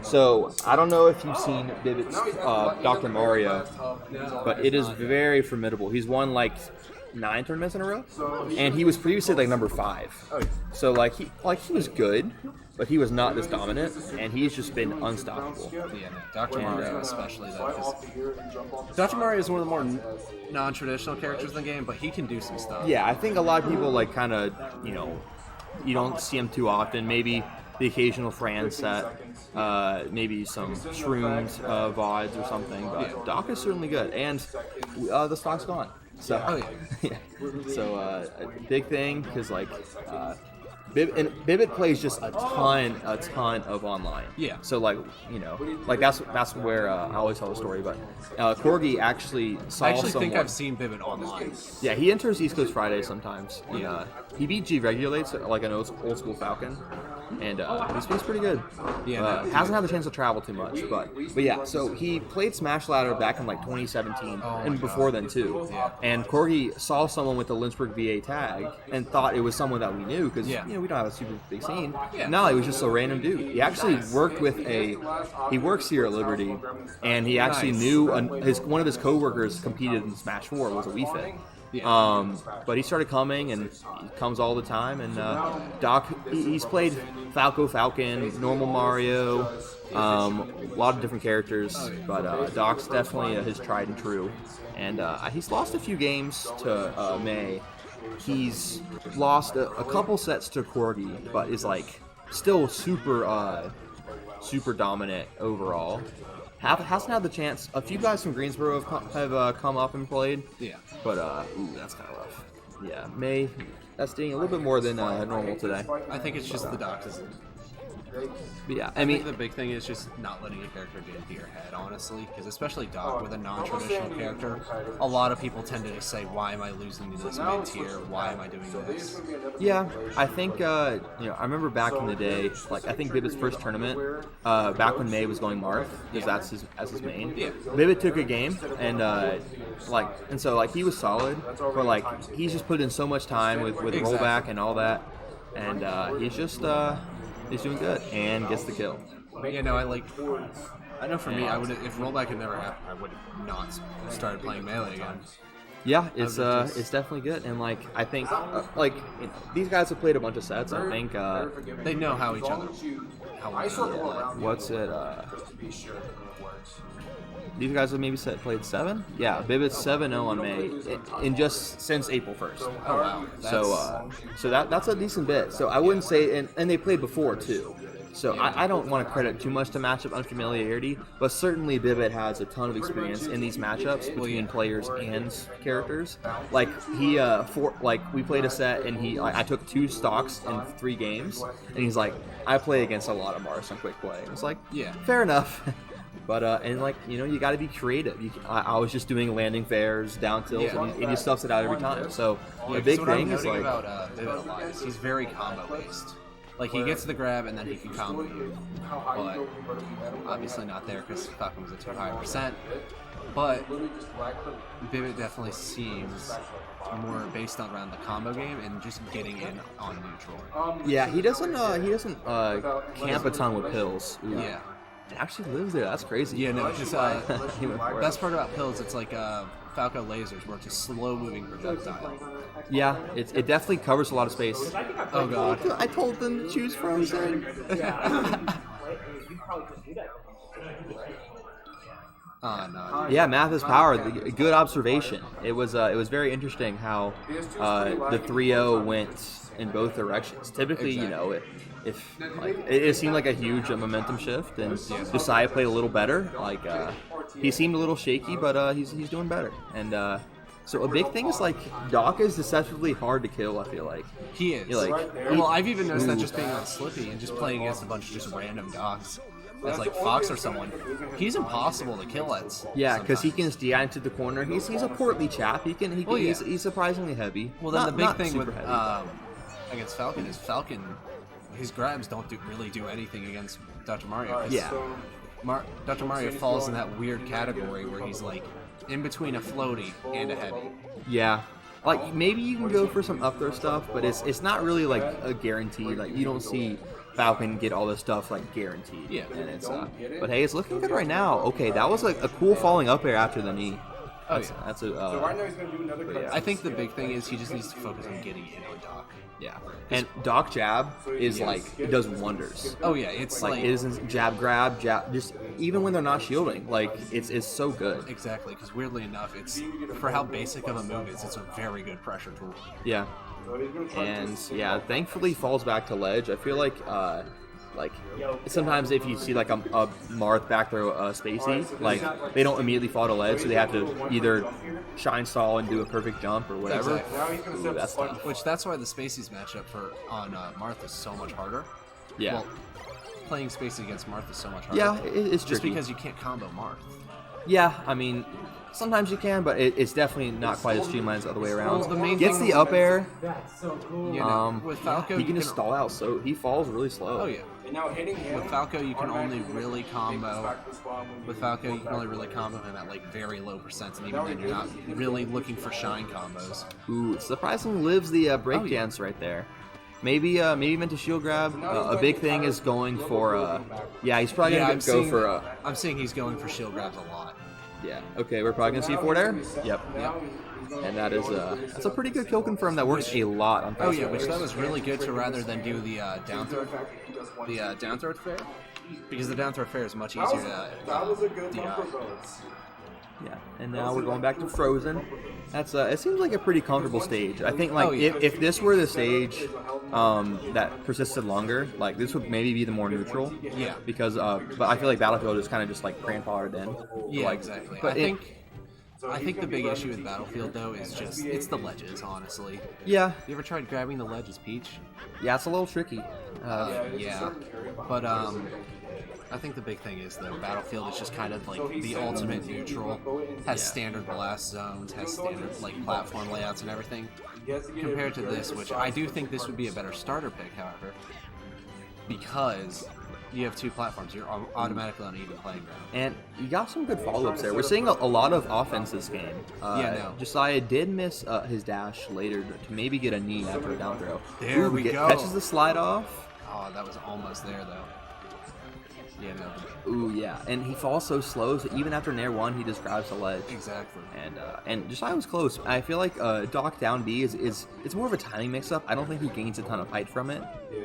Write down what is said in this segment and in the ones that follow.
So I don't know if you've seen Bibbit's Dr. Mario, but it is very formidable. He's won like 9 tournaments in a row, and he was previously like number 5. So he was good, but he was not this dominant, and he's just been unstoppable. Yeah, Dr. Mario especially though, because Dr. Mario is one of the more non-traditional characters in the game, but he can do some stuff. Yeah, I think a lot of people you don't see him too often. Maybe the occasional Fran set, maybe some shrooms VODs or something, but Doc is certainly good, and the stock's gone. So, So big thing because Bibbit plays just a ton of online. Yeah. So that's where I always tell the story. But Corgi actually saw I actually someone. think I've seen Bibbit online. Yeah, he enters East Coast Friday sometimes. He beat G Regulates like an old school Falcon, and he's pretty good. Yeah, hasn't had the chance to travel too much, but yeah. So he played Smash Ladder back in 2017 and before then too. Yeah. And Corgi saw someone with the Lynchburg VA tag and thought it was someone that we knew because we don't have a super big scene. Yeah. No, he was just a random dude. He actually worked with he works here at Liberty, and he actually knew one of his coworkers competed in Smash 4 was a Wii Fit. Yeah. But he started coming, and he comes all the time. And Doc, he's played Falcon, normal Mario, a lot of different characters. But Doc's definitely his tried and true. And he's lost a few games to May. He's lost a couple sets to Corgi, but is still super dominant overall. Hasn't had the chance. A few guys from Greensboro have come up and played. Yeah. But that's kind of rough. Yeah, May. That's doing a little bit more than normal today. I think it's just the docs. But yeah, I think the big thing is just not letting a character get into your head, honestly, because especially Doc with a non-traditional character, a lot of people tend to just say, "Why am I losing to this mid-tier? Why am I doing this?" Yeah, I think I remember back in the day, I think Bibbit's first tournament, back when May was going Marth, because that's his main. Yeah. Bibbit took a game, and so he was solid, but he's just put in so much time with rollback and all that, and he's just he's doing good and gets the kill. Yeah, no, I know for me, I would if rollback had never happened, I would have not started playing Melee again. Yeah, it's definitely good, and I think these guys have played a bunch of sets. I think they know how each other. What's it? These guys have maybe played 7. Yeah, Bibbit's 7-0 on May, in just since April 1st. Oh wow! So that's a decent bit. So I wouldn't say, and they played before too. So I don't want to credit too much to matchup unfamiliarity, but certainly Bibbit has a ton of experience in these matchups between players and characters. We played a set, and I took 2 stocks in 3 games, and he's like, I play against a lot of Mars on quick play. It's fair enough. But you got to be creative. I was just doing landing fairs, down tilts, and he stuffs it out every time. So the big thing is about Bibbit a lot is he's very combo based. He gets the grab and then he can combo you, but obviously not there because Falcon was a too high %. But Bibbit definitely seems more based around the combo game and just getting in on neutral. Yeah, he doesn't camp a ton with pills. Ooh. Yeah. It actually lives there. That's crazy. Yeah, no, because best part about pills, it's like Falco lasers, where it's a slow-moving projectile. Yeah, it definitely covers a lot of space. Oh god! I told them to choose Frozen. No. Yeah, math is power. Good observation. It was very interesting how the 3-0 went in both directions. Typically, it seemed like a huge momentum shift, and Josiah played a little better. He seemed a little shaky, but he's doing better. And so a big thing is Doc is deceptively hard to kill. I feel like he is. Well, I've even noticed that just being on Slippy and just playing against a bunch of just random Docs. As Fox or someone, he's impossible to kill at. Yeah, because he can DI into the corner. He's a portly chap. He's surprisingly heavy. Well, then the big thing with against Falcon is his grabs don't really do anything against Dr. Mario. Yeah. Dr. Mario falls in that weird category where he's in between a floaty and a heavy. Yeah. Maybe you can go for some up throw stuff, but it's not really a guarantee. You don't see Falcon get all this stuff like guaranteed. Yeah. And it's but hey, it's looking good right now. Okay, that was a cool falling up air after the knee. That's a. I think the big thing is he just needs to focus on getting in on Doc. Yeah, and Doc jab is like it does wonders. Oh yeah, it's like it isn't jab grab jab. Just even when they're not shielding, like it's so good. Exactly, because weirdly enough, it's for how basic of a move it's a very good pressure tool. Yeah, and yeah, thankfully falls back to ledge. I feel like sometimes if you see like a Marth back throw Spacey, like they don't immediately fall to ledge, so they have to either shine stall and do a perfect jump or whatever. Exactly. Ooh, that's tough. That's why the Spacey's matchup on Marth is so much harder. Yeah. Well, playing Spacey against Marth is so much harder. Yeah, it's just tricky. because you can't combo Marth. Yeah, I mean, sometimes you can, but it's definitely not quite as streamlined as the other way around. Well, the main Gets thing the up air. That's so cool. With Falco, he can just stall out, so he falls really slow. Oh yeah. With Falco, you can only really combo. With Falco, you can only really combo him at like very low percents, and even then, you're not really looking for shine combos. Ooh, surprisingly lives the breakdance right there. Maybe meant to shield grab. A big thing is going for. Yeah, he's probably gonna go for. I'm seeing he's going for shield grabs a lot. Yeah. Okay, we're probably gonna see forward air. Yep. And that is that's a pretty good kill confirm that works a lot on. Oh yeah, which that was really good to rather than do the down throw fair, because the down throw fair is much easier to DI. Yeah, and now we're going back to Frozen. That's it seems like a pretty comfortable stage. I think like if this were the stage that persisted longer, like this would maybe be the more neutral. Yeah. Because but I feel like Battlefield is kind of just like grandfathered in. Yeah, exactly. But I think the big issue with Battlefield though is just it's the ledges, honestly. Yeah. You ever tried grabbing the ledges, Peach? Yeah, it's a little tricky. Yeah, but I think the big thing is though Battlefield is just kind of like the ultimate neutral. Has standard blast zones, has standard like platform layouts and everything. Compared to this, which I do think this would be a better starter pick, however, because you have two platforms, you're automatically on an even playing ground. And you got some good follow-ups there. We're seeing a lot of offense this game. Josiah did miss his dash later to maybe get a knee after a down throw. There we go. Catches the slide off. Oh, that was almost there though. Yeah, no. Ooh, yeah, and he falls so slow, so even after Nair 1, he just grabs the ledge. Exactly. And Josiah was close. I feel like Doc down B is it's more of a timing mix-up. I don't think he gains a ton of height from it.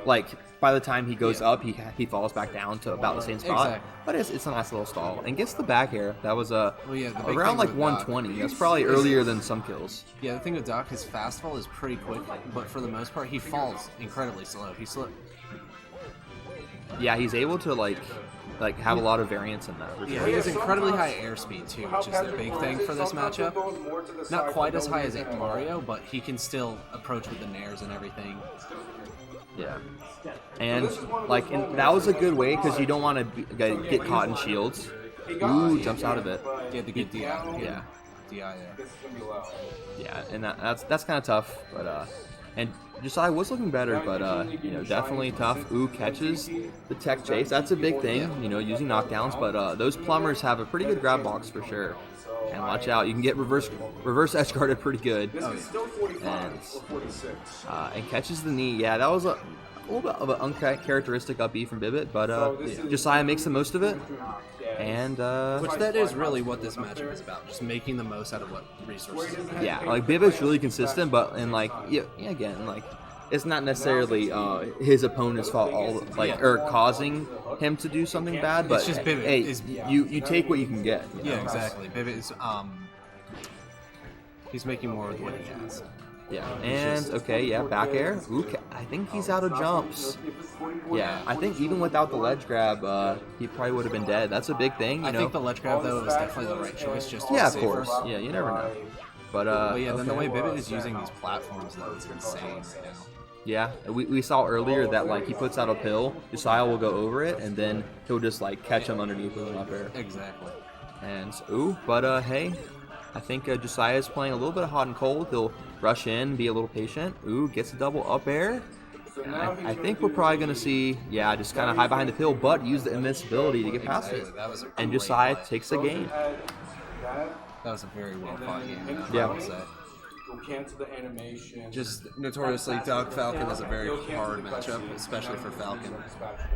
Like, by the time he goes up, he falls back down to about the same spot. Exactly. But it's a nice little stall. And gets the back air. That was around like 120. Doc, that's probably earlier than some kills. Yeah, the thing with Doc, his fast fall is pretty quick, but for the most part, he falls incredibly slow. Yeah, he's able to like have a lot of variance in that. Yeah, he has incredibly high airspeed too, which is the big thing for this matchup. Not quite as high as Mario, but he can still approach with the nairs and everything. Yeah, and that was a good way because you don't want to get caught in shields. Ooh, jumps out of it. Yeah, the good DI. Yeah, DI there. Yeah, and that's kind of tough, but and Josiah was looking better, but definitely tough. Ooh, catches the tech chase. That's a big thing, using knockdowns. But those plumbers have a pretty good grab box for sure. And watch out, you can get reverse edge guarded pretty good. And catches the knee. Yeah, that was a little bit of an uncharacteristic up B from Bibbit, but Josiah makes the most of it. And which that is really what this matchup is about, just making the most out of what resources you have. Yeah, like Bibbit's really consistent, but again, it's not necessarily his opponent's fault or causing him to do something bad, but it's just Bibbit. Hey, you take what you can get. Yeah, exactly. Bibbit is he's making more with what he has. Yeah, and back air. Ooh, I think he's out of jumps. Yeah, I think even without the ledge grab, he probably would have been dead. That's a big thing. I think the ledge grab though is definitely the right choice. Just to of course. Yeah, you never know. But then the way Bibbit is using these platforms though is insane right now. Yeah, we saw earlier that he puts out a pill, Josiah will go over it, and then he'll just catch him underneath with an up air. Exactly. And hey, I think Josiah is playing a little bit of hot and cold. He'll rush in, be a little patient. Ooh, gets a double up air. And I think we're probably going to see, just kind of hide behind the pill, but use the invincibility to get past it. And Josiah takes a game. That was a very well fought game. Yeah. I would say. You'll cancel the animation. Just notoriously, Doc Falcon is a very hard matchup, especially for Falcon,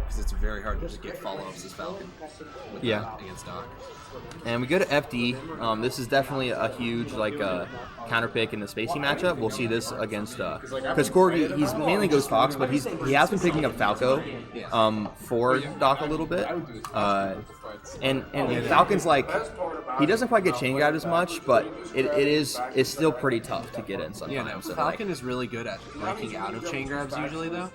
because it's very hard to just get follow-ups as Falcon against Doc. And we go to FD. This is definitely a huge counter pick in the Spacey matchup. We'll see this against because Corgi, he's mainly goes Fox, but he has been picking up Falco for Doc a little bit. And Falcon's he doesn't quite get chain grabbed as much, but it's still pretty tough to get in sometimes. Yeah, no, Falcon is really good at breaking out of chain grabs usually, though.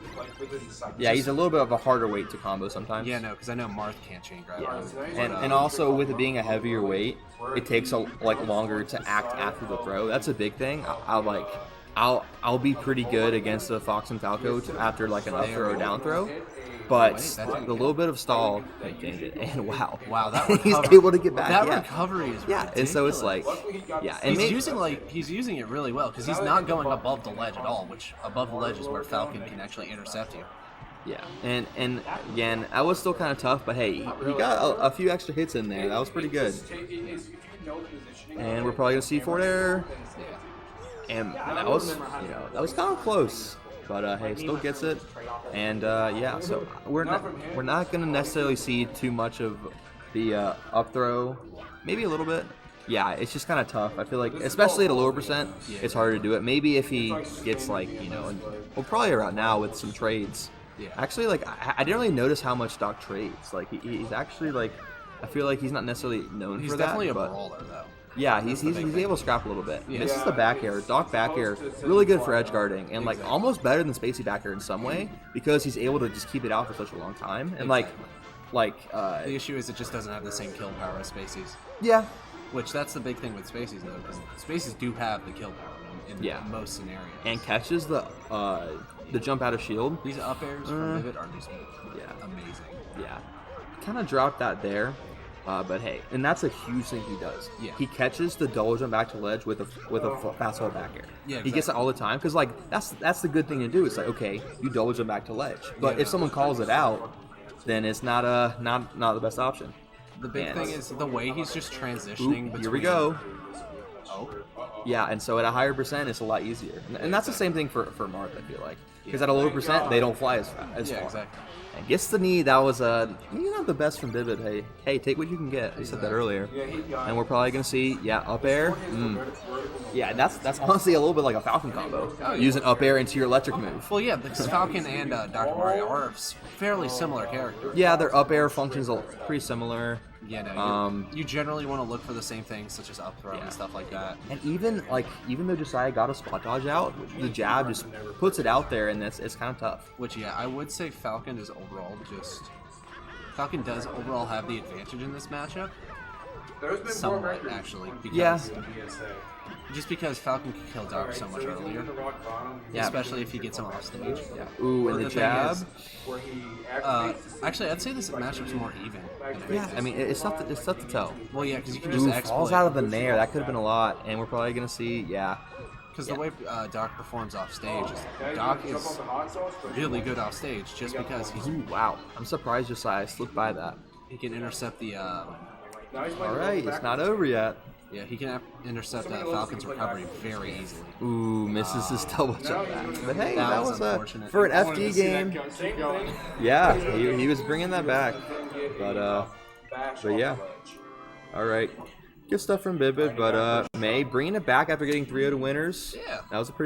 Yeah, he's a little bit of a harder weight to combo sometimes. Yeah, no, because I know Marth can't chain grab. Yeah. And also with it being a heavier weight, it takes longer to act after the throw. That's a big thing. I'll be pretty good against the Fox and Falco after an up throw or down throw. But the little bit of stall can change it, and wow, that recovery, he's able to get back. That recovery is ridiculous. And so it's and he's using it really well because he's not going above the ledge at all. Which above the ledge is where Falcon can actually intercept you. Yeah, and again, that was still kind of tough, but hey, he got a few extra hits in there. That was pretty good. And we're probably gonna see forward air. And that was kind of close. But hey, still gets it, and so we're not gonna necessarily see too much of the up throw, maybe a little bit. Yeah, it's just kind of tough. I feel like, especially at a lower percent, it's harder to do it. Maybe if he gets probably around now with some trades. Yeah. Actually, I didn't really notice how much Doc trades. He's actually I feel like he's not necessarily known for that. He's definitely a brawler though. Yeah, he's able to scrap a little bit. Yeah. This is the back air. Doc back air, really good for edge guarding, and almost better than Spacey back air in some way because he's able to just keep it out for such a long time. And the issue is it just doesn't have the same kill power as Spacey's. Yeah. Which that's the big thing with Spacey's though, because Spacey's do have the kill power in most scenarios. And catches the jump out of shield. These up airs from bibbit are just amazing. Yeah. Kind of dropped that there. But hey, and that's a huge thing he does. Yeah. He catches the double jump back to ledge with a fast hold back air. Yeah, exactly. He gets it all the time because that's the good thing to do. It's okay, you double jump back to ledge. But if someone calls it out, then it's not the best option. The big thing is the way he's just transitioning. Here we go. Oh. Yeah, and so at a higher percent, it's a lot easier. And that's the same thing for Marth, I feel like. Because at a lower percent, they don't fly as far. Exactly. And gets the knee. That was maybe not the best from bibbit. Hey, take what you can get. I said that earlier. And we're probably gonna see up air. Yeah, that's honestly a little bit like a Falcon combo. Using up air into your electric move. Well, yeah, because Falcon and Dr. Mario are fairly similar characters. Yeah, their up air functions are pretty similar. Yeah, no, you generally want to look for the same things, such as up throw and stuff like that. And even though Josiah got a spot dodge out, the jab just puts it out there, and it's kind of tough. Which, I would say Falcon does overall have the advantage in this matchup. Somewhat, actually. Just because Falcon can kill Doc so much earlier. Yeah. Especially if he gets him off stage. Yeah. Ooh, and the jab. Actually, I'd say this matchup's more even. Yeah, I mean, it's tough to tell. Well, yeah, because you can just exploit. Falls out of the nair. That could have been a lot, and we're probably going to see, Because the way Doc performs off stage, Doc is really good off stage just because he's... Ooh, wow. I'm surprised Josiah slipped by that. He can intercept the... Alright, it's not over yet. Yeah, he can intercept Falcon's recovery very easily. Ooh, misses his double jump back. But hey, that was unfortunate. For an FD game. Yeah, he was bringing that back. But yeah. Alright. Good stuff from bibbit, but May bringing it back after getting 3-0 winners. Yeah. That was a pretty good